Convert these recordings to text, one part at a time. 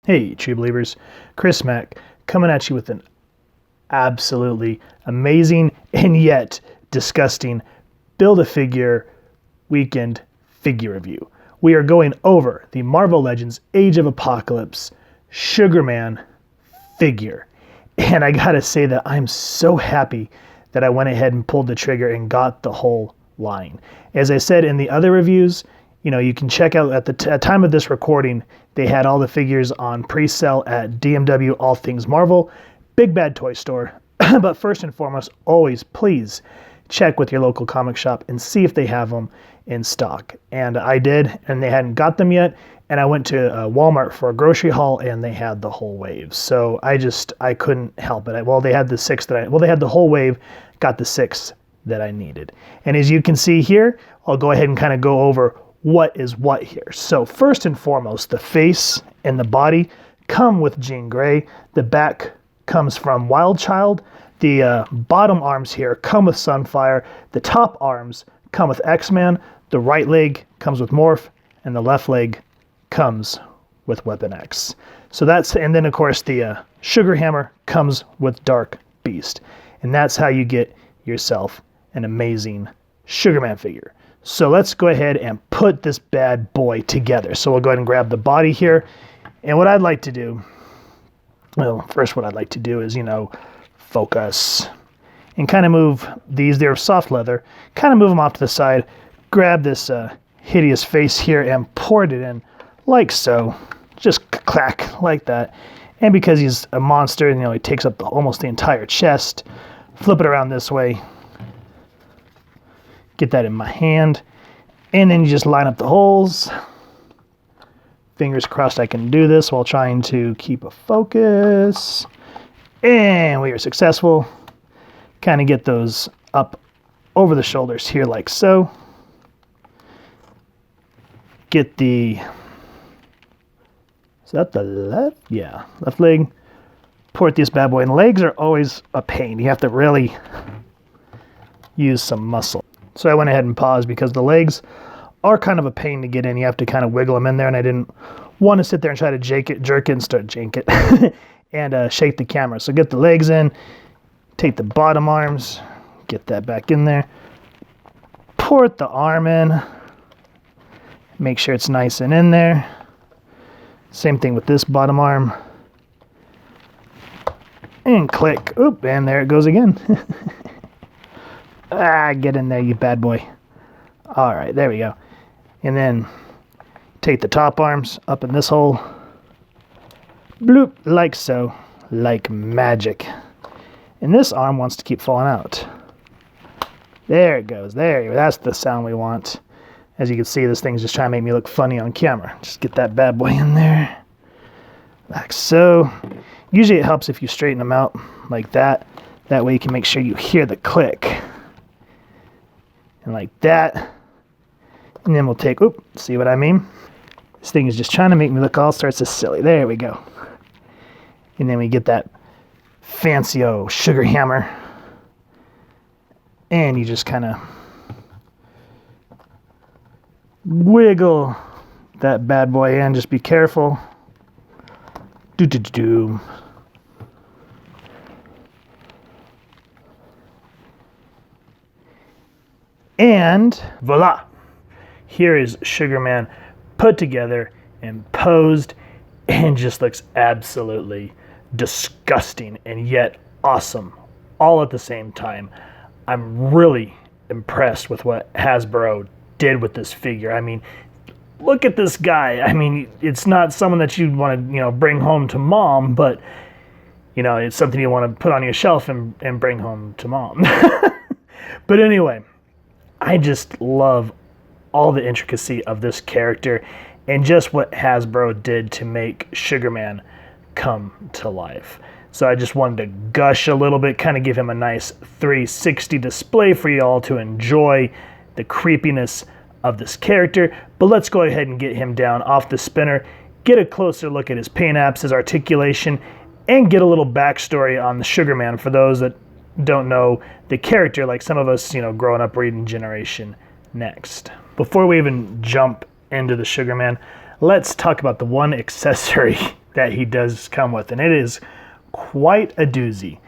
Hey, true believers, Chris Mack coming at you with an absolutely amazing and yet disgusting Build-A-Figure weekend figure review. We are going over the Marvel Legends Age of Apocalypse Sugar Man figure. And I gotta say that I'm so happy that I went ahead and pulled the trigger and got the whole line. As I said in the other reviews, you can check out at the time of this recording, they had all the figures on pre-sale at DMW All Things Marvel, Big Bad Toy Store. But first and foremost, always please check with your local comic shop and see if they have them in stock. And I did, and they hadn't got them yet. And I went to Walmart for a grocery haul, and they had the whole wave. So I couldn't help it. They had the six they had the whole wave, got the six that I needed. And as you can see here, I'll go ahead and kind of go over what is what here. So first and foremost, the face and the body come with Jean Grey. The back comes from Wild Child. The bottom arms here come with Sunfire. The top arms come with X-Man. The right leg comes with Morph, and the left leg comes with Weapon X. So and then of course the Sugar Hammer comes with Dark Beast. And that's how you get yourself an amazing Sugar Man figure. So let's go ahead and put this bad boy together. So we'll go ahead and grab the body here. And what I'd like to do, first what I'd like to do is, focus and kind of move these. They're soft leather. Kind of move them off to the side. Grab this hideous face here and pour it in like so. Just clack like that. And because he's a monster, he takes up almost the entire chest. Flip it around this way. Get that in my hand. And then you just line up the holes. Fingers crossed I can do this while trying to keep a focus. And we are successful. Kind of get those up over the shoulders here like so. Get is that the left? Yeah, left leg. Port this bad boy. And legs are always a pain. You have to really use some muscle. So I went ahead and paused because the legs are kind of a pain to get in. You have to kind of wiggle them in there, and I didn't want to sit there and try to jerk it and shake the camera. So get the legs in, take the bottom arms, get that back in there, port the arm in, make sure it's nice and in there. Same thing with this bottom arm. And click. Oop, and there it goes again. Get in there, you bad boy. All right, there we go. And then take the top arms up in this hole. Bloop, like so, like magic. And this arm wants to keep falling out. There it goes. There you go. That's the sound we want. As you can see, this thing's just trying to make me look funny on camera. Just get that bad boy in there. Like so. Usually it helps if you straighten them out like that. That way you can make sure you hear the click. And like that. And then we'll take, see what I mean? This thing is just trying to make me look all sorts of silly. There we go. And then we get that fancy Sugar Hammer. And you just kind of wiggle that bad boy in. Just be careful. Do. And voila! Here is Sugar Man put together and posed and just looks absolutely disgusting and yet awesome all at the same time. I'm really impressed with what Hasbro did with this figure. I mean, look at this guy. I mean, it's not someone that you'd want to, bring home to mom, but, it's something you want to put on your shelf and bring home to mom. But anyway, I just love all the intricacy of this character and just what Hasbro did to make Sugar Man come to life. So I just wanted to gush a little bit, kind of give him a nice 360 display for you all to enjoy the creepiness of this character. But let's go ahead and get him down off the spinner, get a closer look at his paint apps, his articulation, and get a little backstory on the Sugar Man for those that don't know the character, like some of us, growing up reading Generation Next. Before we even jump into the Sugar Man, let's talk about the one accessory that he does come with, and it is quite a doozy.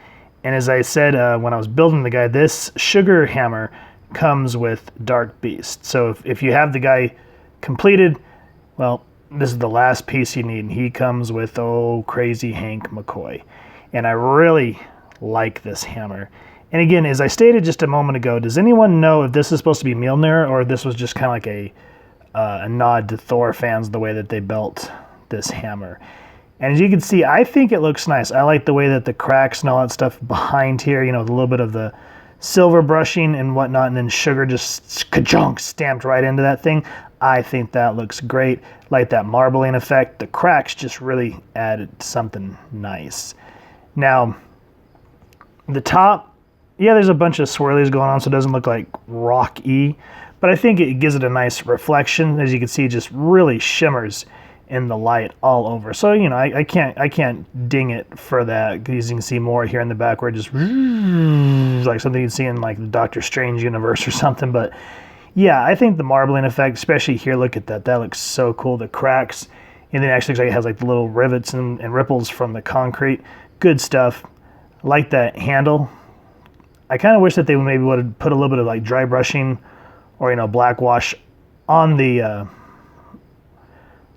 And as I said when I was building the guy, this sugar hammer comes with Dark Beast. So if you have the guy completed, well, this is the last piece you need. And he comes with, oh, crazy Hank McCoy. And I really like this hammer. And again, as I stated just a moment ago, does anyone know if this is supposed to be Mjolnir or if this was just kind of like a nod to Thor fans, the way that they built this hammer? And as you can see, I think it looks nice. I like the way that the cracks and all that stuff behind here, you know, a little bit of the silver brushing and whatnot, and then sugar just ka-chunk stamped right into that thing. I think that looks great. Like that marbling effect. The cracks just really added something nice. Now, the top, yeah, there's a bunch of swirlies going on, so it doesn't look like rock-y, but I think it gives it a nice reflection. As you can see, it just really shimmers in the light all over. So, you know, I can't ding it for that, because you can see more here in the back where it just like something you'd see in like the Doctor Strange universe or something. But yeah, I think the marbling effect, especially here, look at that. That looks so cool. The cracks, and then actually looks like it has like the little rivets and ripples from the concrete. Good stuff. I like that handle. I kind of wish that they maybe would have put a little bit of like dry brushing or, you know, black wash on the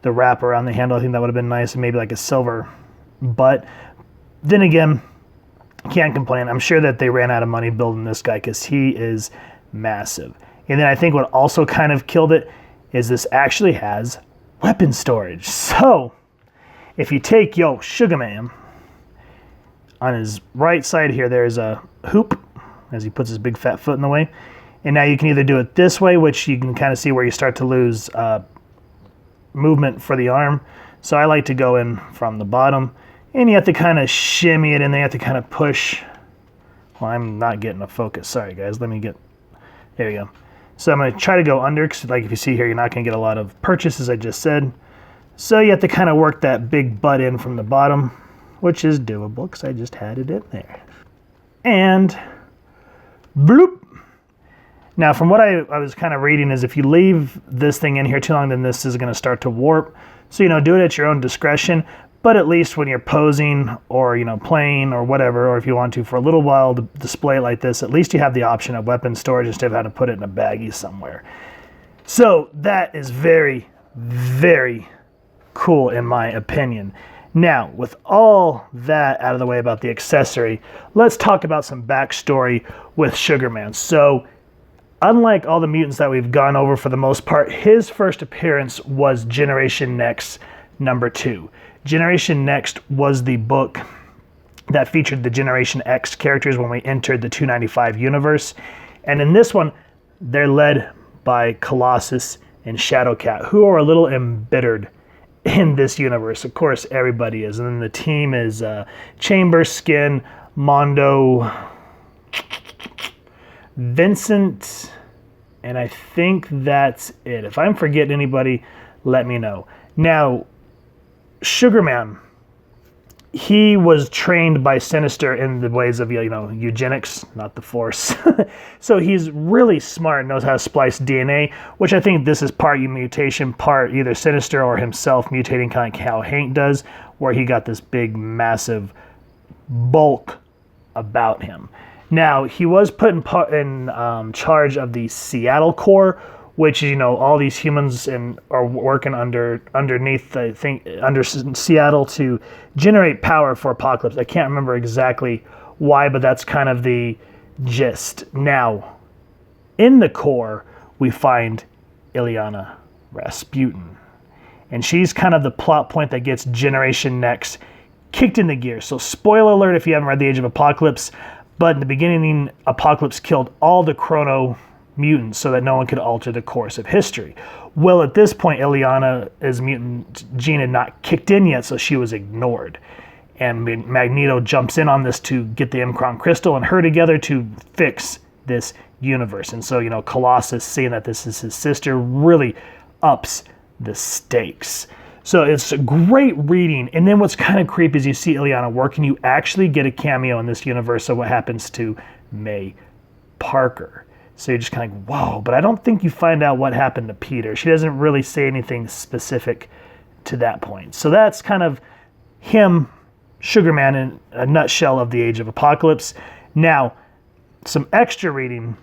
wrap around the handle. I think that would have been nice, and maybe like a silver butt. Then again, can't complain. I'm sure that they ran out of money building this guy because he is massive. And then I think what also kind of killed it is this actually has weapon storage. So if you take Sugar Man, on his right side here, there's a hoop as he puts his big fat foot in the way. And now you can either do it this way, which you can kind of see where you start to lose movement for the arm. So I like to go in from the bottom, and you have to kind of shimmy it, and then you have to kind of push. Well, I'm not getting a focus. Sorry, guys. Let me get, there you go. So I'm going to try to go under, because like if you see here, you're not going to get a lot of purchase, as I just said. So you have to kind of work that big butt in from the bottom, which is doable, because I just had it in there. And bloop. Now, from what I was kind of reading is if you leave this thing in here too long, then this is going to start to warp. So, you know, do it at your own discretion, but at least when you're posing or, you know, playing or whatever, or if you want to for a little while to display it like this, at least you have the option of weapon storage instead of having to put it in a baggie somewhere. So that is very, very cool in my opinion. Now, with all that out of the way about the accessory, let's talk about some backstory with Sugar Man. So, unlike all the mutants that we've gone over for the most part, his first appearance was Generation Next #2. Generation Next was the book that featured the Generation X characters when we entered the 295 universe. And in this one, they're led by Colossus and Shadowcat, who are a little embittered in this universe. Of course, everybody is. And then the team is Chamber, Skin, Mondo, Vincent, and I think that's it. If I'm forgetting anybody, let me know. Now, Sugar Man, he was trained by Sinister in the ways of, you know, eugenics, not the Force. So he's really smart, knows how to splice DNA, which I think this is part mutation, part either Sinister or himself mutating, kind of like how Hank does, where he got this big, massive bulk about him. Now, he was put in charge of the Seattle Corps, which is, you know, all these humans are working underneath, I think, under Seattle to generate power for Apocalypse. I can't remember exactly why, but that's kind of the gist. Now, in the Corps, we find Illyana Rasputin. And she's kind of the plot point that gets Generation Next kicked into gear. So, spoiler alert if you haven't read The Age of Apocalypse, but in the beginning, Apocalypse killed all the Chrono mutants so that no one could alter the course of history. Well, at this point, Illyana's mutant gene had not kicked in yet, so she was ignored. And Magneto jumps in on this to get the Mcron crystal and her together to fix this universe. And so, you know, Colossus, seeing that this is his sister, really ups the stakes. So it's a great reading. And then what's kind of creepy is you see Illyana work, and you actually get a cameo in this universe of what happens to May Parker. So you're just kind of like, whoa, but I don't think you find out what happened to Peter. She doesn't really say anything specific to that point. So that's kind of him, Sugar Man, in a nutshell of the Age of Apocalypse. Now, some extra reading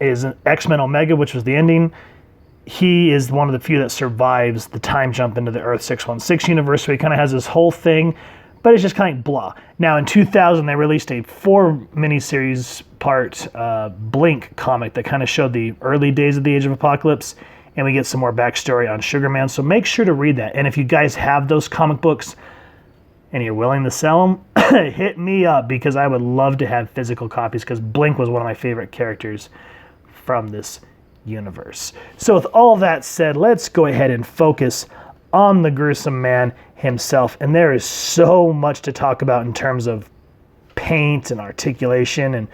is X-Men Omega, which was the ending. He is one of the few that survives the time jump into the Earth 616 universe, so he kind of has this whole thing, but it's just kind of blah. Now, in 2000, they released a 4 miniseries part Blink comic that kind of showed the early days of the Age of Apocalypse, and we get some more backstory on Sugar Man, so make sure to read that. And if you guys have those comic books and you're willing to sell them, hit me up, because I would love to have physical copies, because Blink was one of my favorite characters from this universe. So with all that said, let's go ahead and focus on the gruesome man himself. And there is so much to talk about in terms of paint and articulation and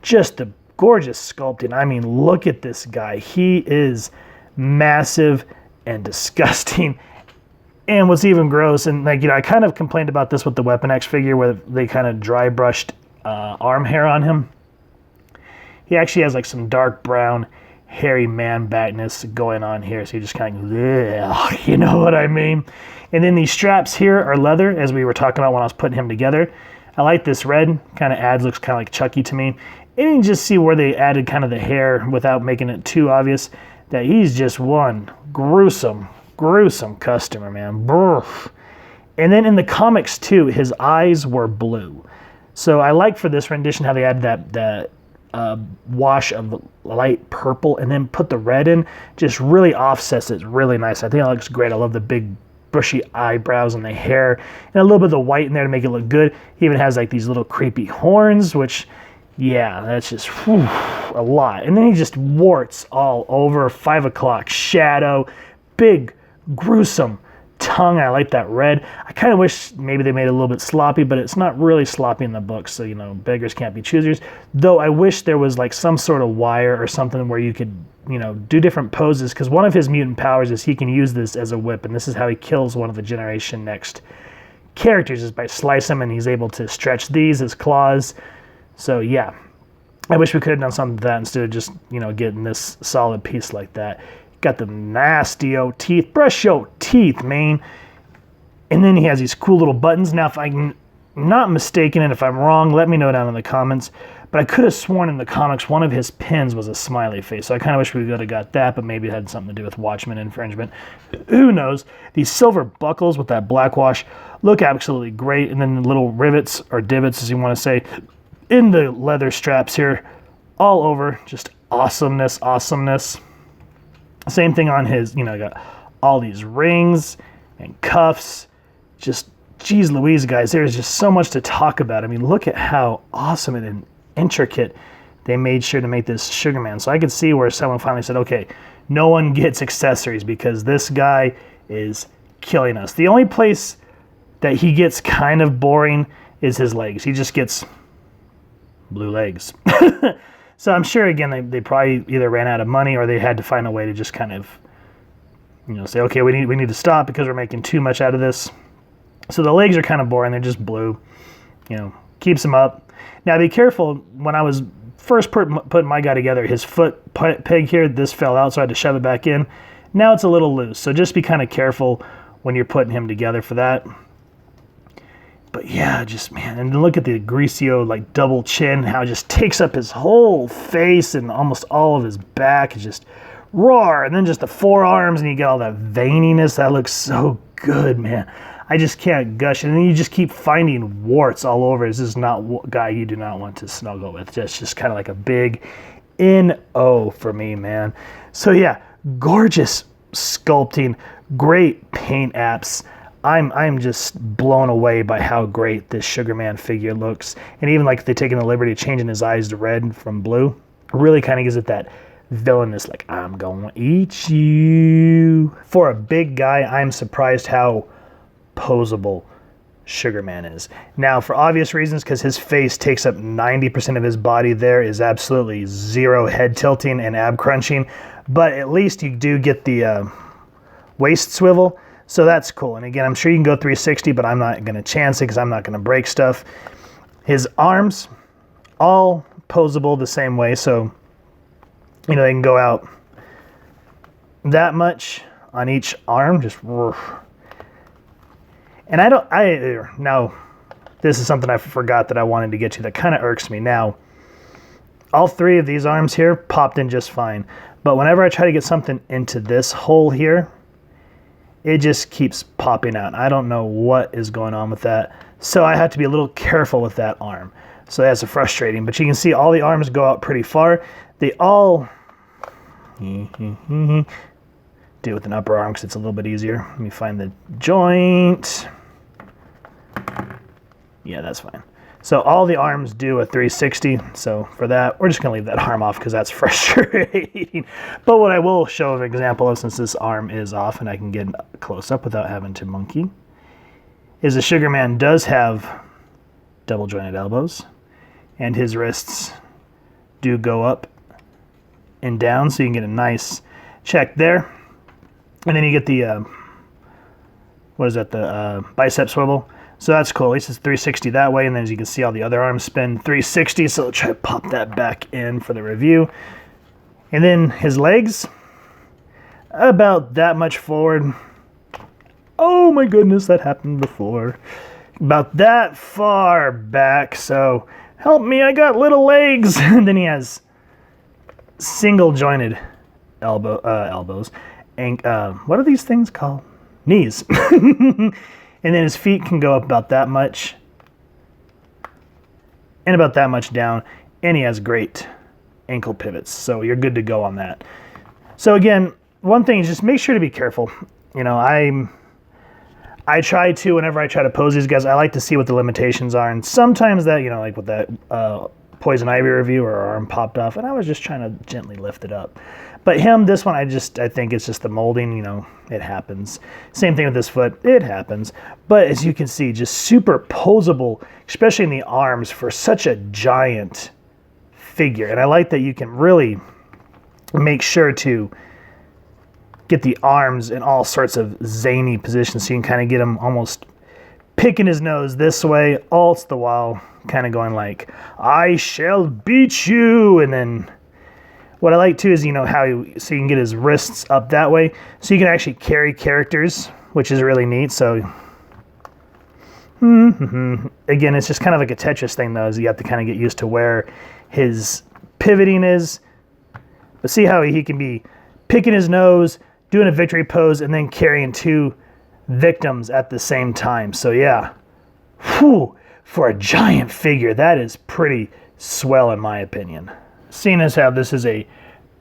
just the gorgeous sculpting. I mean, look at this guy. He is massive and disgusting. And what's even gross, and like, you know, I kind of complained about this with the Weapon X figure where they kind of dry brushed arm hair on him. He actually has like some dark brown hairy man backness going on here, so you just kind of, you know what I mean? And then these straps here are leather, as we were talking about when I was putting him together. I like this red, kind of looks kind of like Chucky to me. And you can just see where they added kind of the hair without making it too obvious that he's just one gruesome customer, man. Brr. And then in the comics too, his eyes were blue. So I like for this rendition how they added that wash of light purple and then put the red in. Just really offsets it really nice. I think it looks great. I love the big bushy eyebrows and the hair and a little bit of the white in there to make it look good. He even has like these little creepy horns, which, yeah, that's just a lot. And then he just warts all over, 5 o'clock shadow, big gruesome tongue. I like that red. I kind of wish maybe they made it a little bit sloppy, but it's not really sloppy in the book, so, you know, beggars can't be choosers. Though I wish there was like some sort of wire or something where you could, you know, do different poses, because one of his mutant powers is he can use this as a whip, and this is how he kills one of the Generation Next characters, is by slicing him, and he's able to stretch these as claws. So yeah, I wish we could have done something to that instead of just, you know, getting this solid piece like that. Got the nasty-o teeth. Brush your teeth, man. And then he has these cool little buttons. Now, if I'm not mistaken, and if I'm wrong, let me know down in the comments. But I could have sworn in the comics one of his pins was a smiley face. So I kind of wish we would have got that, but maybe it had something to do with Watchmen infringement. Who knows? These silver buckles with that black wash look absolutely great. And then the little rivets, or divots as you want to say, in the leather straps here. All over. Just awesomeness. Same thing on his, you know, got all these rings and cuffs. Just, geez Louise, guys, there's just so much to talk about. I mean, look at how awesome and intricate they made sure to make this Sugar Man. So I could see where someone finally said, okay, no one gets accessories because this guy is killing us. The only place that he gets kind of boring is his legs. He just gets blue legs. So I'm sure, again, they probably either ran out of money or they had to find a way to just kind of, you know, say, okay, we need to stop because we're making too much out of this. So the legs are kind of boring. They're just blue, you know, keeps them up. Now be careful. When I was first putting my guy together, his foot peg here, this fell out, so I had to shove it back in. Now it's a little loose, so just be kind of careful when you're putting him together for that. But yeah, just, man, and look at the greasy-o, like, double chin, how it just takes up his whole face and almost all of his back. It's just roar. And then just the forearms, and you get all that veininess. That looks so good, man. I just can't gush. And then you just keep finding warts all over. This is not a guy you do not want to snuggle with. Just kind of like a big N-O for me, man. So yeah, gorgeous sculpting, great paint apps. I'm just blown away by how great this Sugar Man figure looks. And even like they're taking the liberty of changing his eyes to red from blue. Really kind of gives it that villainous, like, I'm gonna eat you. For a big guy, I'm surprised how posable Sugar Man is. Now, for obvious reasons, because his face takes up 90% of his body, there is absolutely zero head tilting and ab crunching. But at least you do get the waist swivel. So that's cool. And again, I'm sure you can go 360, but I'm not going to chance it because I'm not going to break stuff. His arms, all posable the same way. So, you know, they can go out that much on each arm. Just, And now, this is something I forgot that I wanted to get to that kind of irks me. Now, all three of these arms here popped in just fine. But whenever I try to get something into this hole here, it just keeps popping out. I don't know what is going on with that. So I have to be a little careful with that arm. So that's frustrating. But you can see all the arms go out pretty far. They all do it with an upper arm because it's a little bit easier. Let me find the joint. Yeah, that's fine. So all the arms do a 360. So for that, we're just gonna leave that arm off because that's frustrating. But what I will show an example of, since this arm is off and I can get close up without having to monkey, is the Sugar Man does have double jointed elbows and his wrists do go up and down. So you can get a nice check there. And then you get the, the bicep swivel. So that's cool. At least it's 360 that way. And then as you can see, all the other arms spin 360. So I'll try to pop that back in for the review. And then his legs, about that much forward. Oh my goodness, that happened before. About that far back. So help me, I got little legs. And then he has single jointed elbows. And what are these things called? Knees. And then his feet can go up about that much and about that much down. And he has great ankle pivots. So you're good to go on that. So again, one thing is just make sure to be careful. You know, I try to, whenever I try to pose these guys, I like to see what the limitations are. And sometimes that, you know, like with that Poison Ivy review, where our arm popped off, and I was just trying to gently lift it up. But this one, I think it's just the molding, you know, it happens. Same thing with this foot, it happens. But as you can see, just super posable, especially in the arms for such a giant figure. And I like that you can really make sure to get the arms in all sorts of zany positions, so you can kind of get him almost picking his nose this way, all the while kind of going like, I shall beat you. And then what I like too is, you know, so you can get his wrists up that way, so you can actually carry characters, which is really neat. So again, it's just kind of like a Tetris thing though, is you have to kind of get used to where his pivoting is. But see how he can be picking his nose, doing a victory pose, and then carrying two victims at the same time. So yeah, whew, for a giant figure, that is pretty swell in my opinion. Seeing as how this is a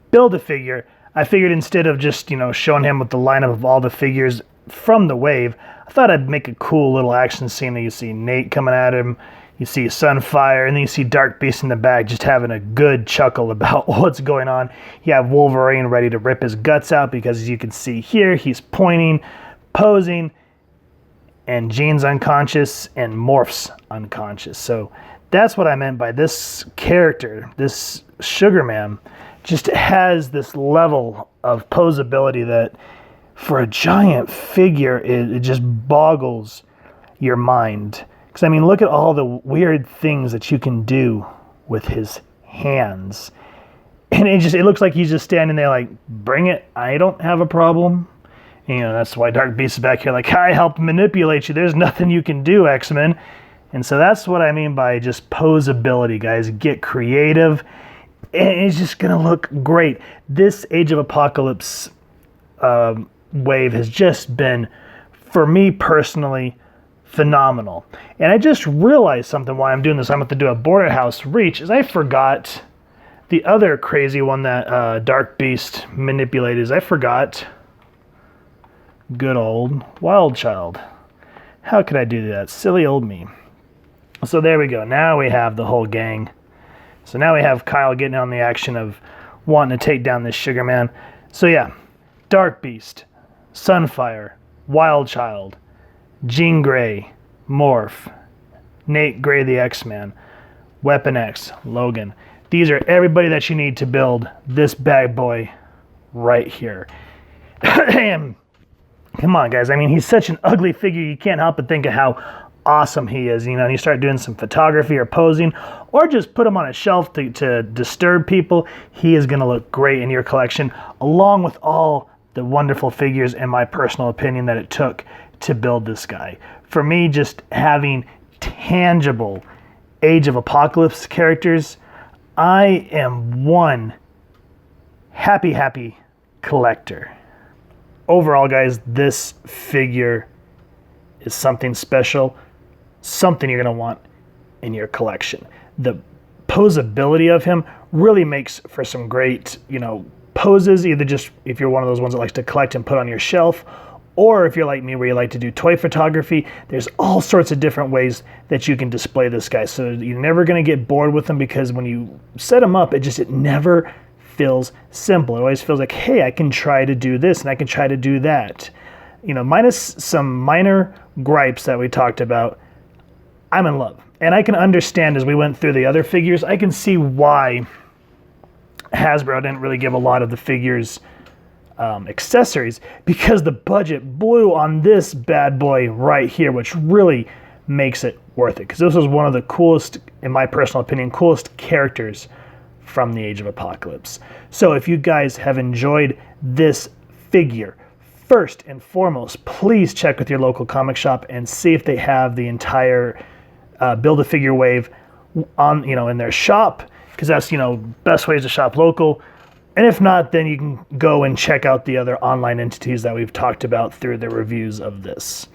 Build-A-Figure, I figured instead of just, you know, showing him with the lineup of all the figures from the wave, I thought I'd make a cool little action scene that you see Nate coming at him, you see Sunfire, and then you see Dark Beast in the back just having a good chuckle about what's going on. You have Wolverine ready to rip his guts out because, as you can see here, he's pointing, posing, and Jean's unconscious and Morph's unconscious. So that's what I meant by this character, this Sugar Man, just has this level of posability that for a giant figure, it just boggles your mind. Because I mean, look at all the weird things that you can do with his hands. And it looks like he's just standing there like, bring it, I don't have a problem. You know, that's why Dark Beast is back here like, I helped manipulate you. There's nothing you can do, X-Men. And so that's what I mean by just posability, guys. Get creative, and it's just going to look great. This Age of Apocalypse wave has just been, for me personally, phenomenal. And I just realized something while I'm doing this. I'm about to do a Border House Reach, is I forgot the other crazy one that Dark Beast manipulated. Is I forgot good old Wild Child. How could I do that? Silly old me. So there we go. Now we have the whole gang. So now we have Kyle getting on the action of wanting to take down this Sugar Man. So yeah, Dark Beast, Sunfire, Wild Child, Jean Grey, Morph, Nate Grey the X-Man, Weapon X, Logan. These are everybody that you need to build this bad boy right here. And come on, guys. I mean, he's such an ugly figure. You can't help but think of how awesome he is. You know, and you start doing some photography or posing, or just put him on a shelf to disturb people. He is going to look great in your collection, along with all the wonderful figures and my personal opinion that it took to build this guy. For me, just having tangible Age of Apocalypse characters, I am one happy collector. Overall, guys, this figure is something special, something you're going to want in your collection. The posability of him really makes for some great, poses, either just if you're one of those ones that likes to collect and put on your shelf, or if you're like me where you like to do toy photography. There's all sorts of different ways that you can display this guy. So you're never going to get bored with him, because when you set him up, it never feels simple. It always feels like, hey, I can try to do this and I can try to do that. Minus some minor gripes that we talked about, I'm in love. And I can understand, as we went through the other figures, I can see why Hasbro didn't really give a lot of the figures accessories, because the budget blew on this bad boy right here, which really makes it worth it, because this was one of the coolest, in my personal opinion, coolest characters from the Age of Apocalypse. So if you guys have enjoyed this figure, first and foremost, please check with your local comic shop and see if they have the entire Build-A-Figure wave on, in their shop, because that's, best ways to shop local. And if not, then you can go and check out the other online entities that we've talked about through the reviews of this.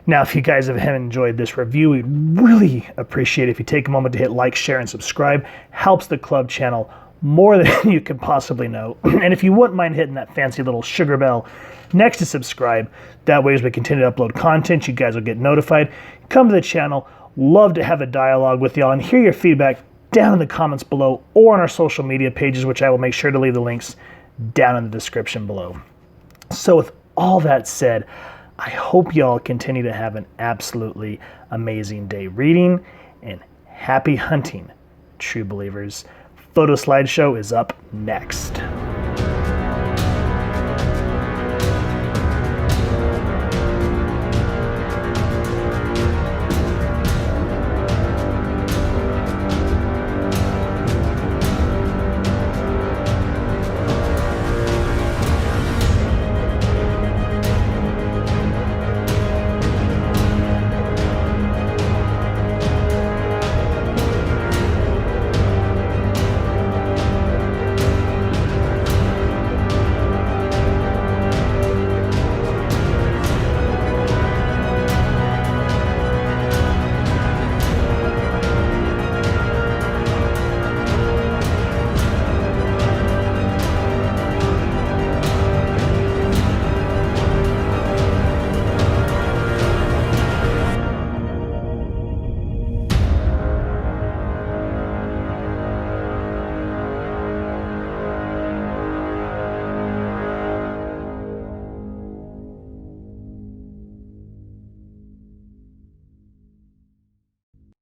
Now, if you guys have enjoyed this review, we'd really appreciate it if you take a moment to hit like, share, and subscribe. Helps the club channel more than you could possibly know. And if you wouldn't mind hitting that fancy little sugar bell next to subscribe, that way as we continue to upload content, you guys will get notified. Come to the channel. Love to have a dialogue with y'all and hear your feedback down in the comments below, or on our social media pages, which I will make sure to leave the links down in the description below. So with all that said, I hope y'all continue to have an absolutely amazing day reading, and happy hunting, true believers. Photo slideshow is up next.